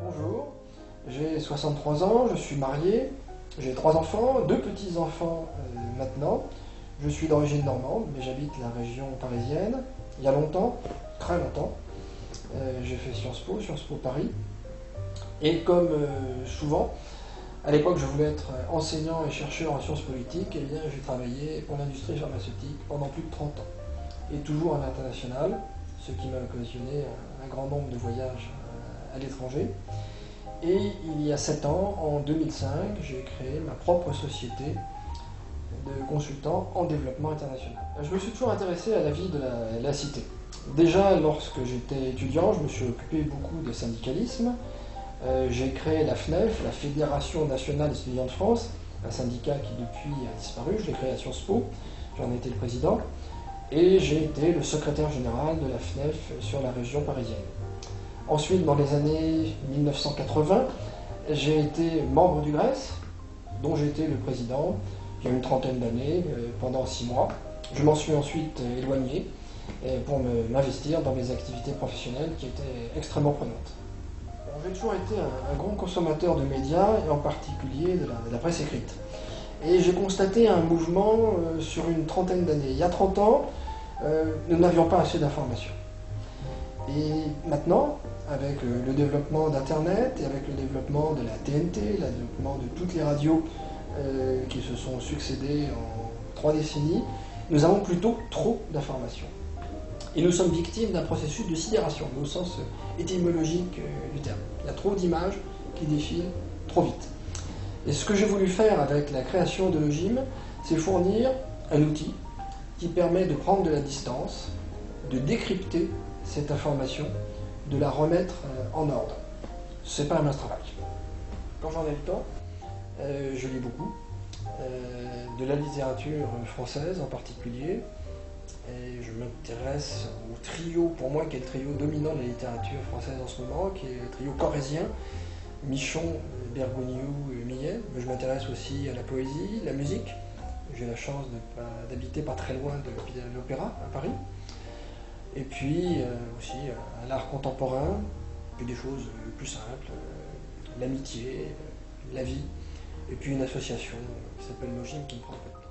Bonjour, j'ai 63 ans, je suis marié, j'ai 3 enfants, 2 petits-enfants maintenant. Je suis d'origine normande, mais j'habite la région parisienne. Il y a longtemps, très longtemps, j'ai fait Sciences Po Paris. Et comme souvent, à l'époque je voulais être enseignant et chercheur en sciences politiques, et bien j'ai travaillé pour l'industrie pharmaceutique pendant plus de 30 ans. Et toujours à l'international, ce qui m'a occasionné un grand nombre de voyages à l'étranger. Et il y a 7 ans, en 2005, j'ai créé ma propre société de consultants en développement international. Je me suis toujours intéressé à la vie de la cité. Déjà, lorsque j'étais étudiant, je me suis occupé beaucoup de syndicalisme. J'ai créé la FNEF, la Fédération Nationale des Étudiants de France, un syndicat qui depuis a disparu. Je l'ai créé à Sciences Po, j'en ai été le président. Et j'ai été le secrétaire général de la FNEF sur la région parisienne. Ensuite, dans les années 1980, j'ai été membre du GRES, dont j'ai été le président il y a une trentaine d'années, pendant 6 mois. Je m'en suis ensuite éloigné pour m'investir dans mes activités professionnelles qui étaient extrêmement prenantes. J'ai toujours été un grand consommateur de médias, et en particulier de la presse écrite. Et j'ai constaté un mouvement sur une trentaine d'années. Il y a 30 ans, nous n'avions pas assez d'informations. Et maintenant, avec le développement d'Internet et avec le développement de la TNT, le développement de toutes les radios qui se sont succédées en 3 décennies, nous avons plutôt trop d'informations. Et nous sommes victimes d'un processus de sidération, au sens étymologique du terme. Il y a trop d'images qui défilent trop vite. Et ce que j'ai voulu faire avec la création de Logim, c'est fournir un outil qui permet de prendre de la distance, de décrypter cette information, de la remettre en ordre. C'est pas un mince travail. Quand j'en ai le temps, je lis beaucoup, de la littérature française en particulier, et je m'intéresse au trio, pour moi, qui est le trio dominant de la littérature française en ce moment, qui est le trio corrésien, Michon, Bergogneau et Millet. Je m'intéresse aussi à la poésie, la musique. J'ai la chance d'habiter pas très loin de l'Opéra, à Paris. Et puis aussi à l'art contemporain, puis des choses plus simples, l'amitié, la vie, et puis une association qui s'appelle Logim qui me prend un peu de temps.